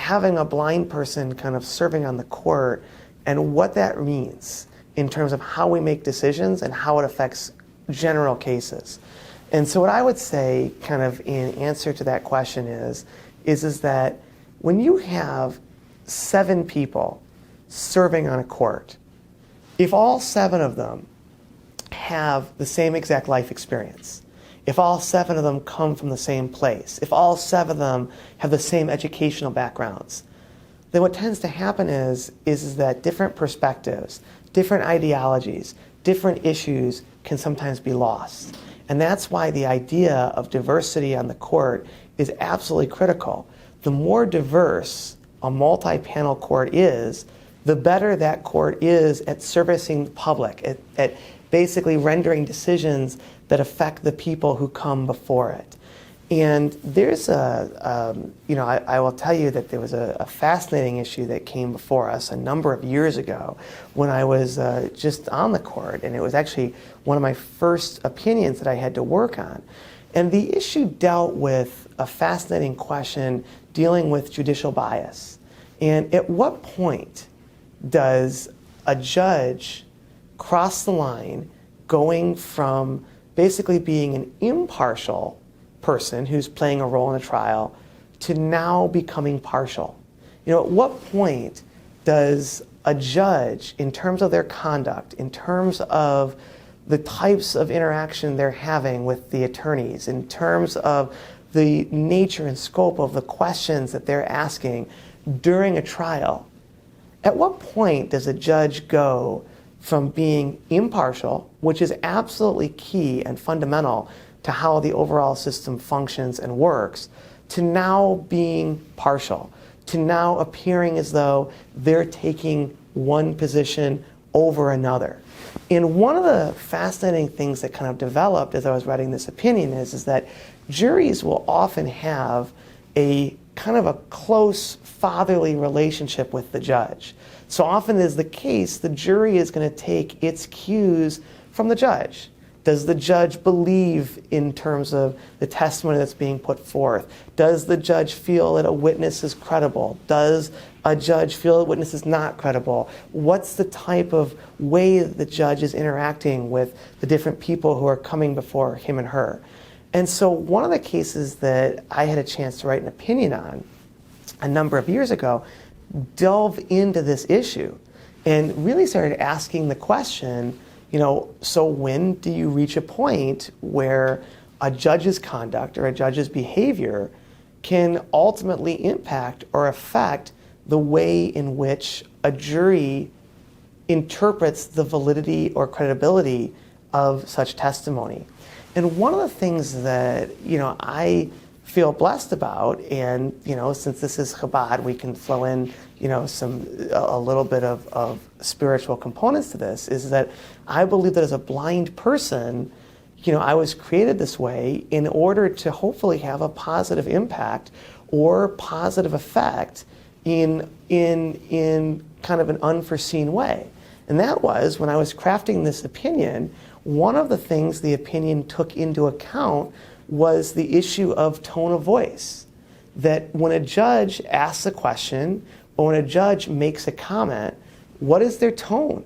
having a blind person kind of serving on the court and what that means in terms of how we make decisions and how it affects general cases. And so what I would say kind of in answer to that question is that when you have 7 people serving on a court, if all 7 of them have the same exact life experience, if all 7 of them come from the same place, if all 7 of them have the same educational backgrounds, then what tends to happen is that different perspectives, different ideologies, different issues can sometimes be lost. And that's why the idea of diversity on the court is absolutely critical. The more diverse a multi-panel court is, the better that court is at servicing the public, at basically rendering decisions that affect the people who come before it. And there's I will tell you that there was a fascinating issue that came before us a number of years ago when I was just on the court, and it was actually one of my first opinions that I had to work on. And the issue dealt with a fascinating question dealing with judicial bias. And at what point does a judge cross the line going from basically being an impartial person who's playing a role in a trial to now becoming partial? At what point does a judge, in terms of their conduct, in terms of the types of interaction they're having with the attorneys, in terms of the nature and scope of the questions that they're asking during a trial, at what point does a judge go from being impartial, which is absolutely key and fundamental to how the overall system functions and works, to now being partial, to now appearing as though they're taking one position over another? And one of the fascinating things that kind of developed as I was writing this opinion is that juries will often have a kind of a close fatherly relationship with the judge. So often is the case, the jury is going to take its cues from the judge. Does the judge believe in terms of the testimony that's being put forth? Does the judge feel that a witness is credible? Does a judge feel that a witness is not credible? What's the type of way that the judge is interacting with the different people who are coming before him and her? And so one of the cases that I had a chance to write an opinion on a number of years ago delved into this issue and really started asking the question, so when do you reach a point where a judge's conduct or a judge's behavior can ultimately impact or affect the way in which a jury interprets the validity or credibility of such testimony? And one of the things that, I feel blessed about, and, since this is Chabad, we can throw in, a little bit of spiritual components to this, is that I believe that as a blind person, I was created this way in order to hopefully have a positive impact or positive effect in kind of an unforeseen way. And that was, when I was crafting this opinion, one of the things the opinion took into account was the issue of tone of voice. That when a judge asks a question or when a judge makes a comment, what is their tone?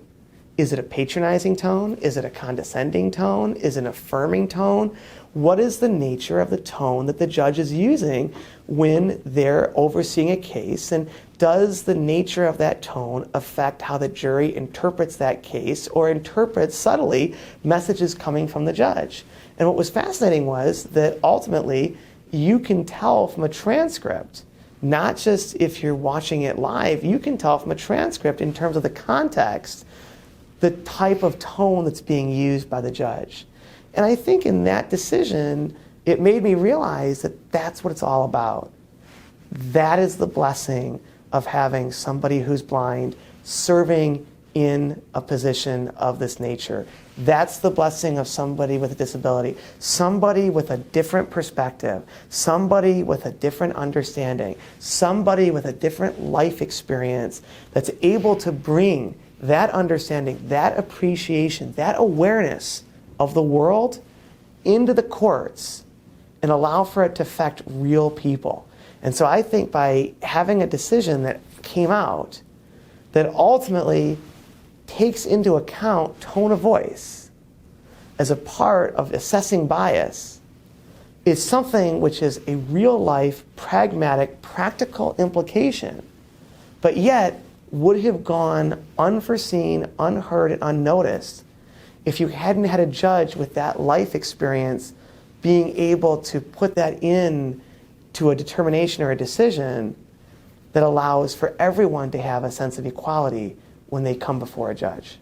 Is it a patronizing tone? Is it a condescending tone? Is it an affirming tone? What is the nature of the tone that the judge is using when they're overseeing a case? And does the nature of that tone affect how the jury interprets that case or interprets subtly messages coming from the judge? And what was fascinating was that ultimately you can tell from a transcript, not just if you're watching it live, you can tell from a transcript in terms of the context, the type of tone that's being used by the judge. And I think in that decision, it made me realize that that's what it's all about. That is the blessing of having somebody who's blind serving in a position of this nature. That's the blessing of somebody with a disability, somebody with a different perspective, somebody with a different understanding, somebody with a different life experience that's able to bring that understanding, that appreciation, that awareness of the world into the courts and allow for it to affect real people. And so I think by having a decision that came out that ultimately takes into account tone of voice as a part of assessing bias is something which is a real-life, pragmatic, practical implication, but yet would have gone unforeseen, unheard, and unnoticed if you hadn't had a judge with that life experience being able to put that in to a determination or a decision that allows for everyone to have a sense of equality when they come before a judge.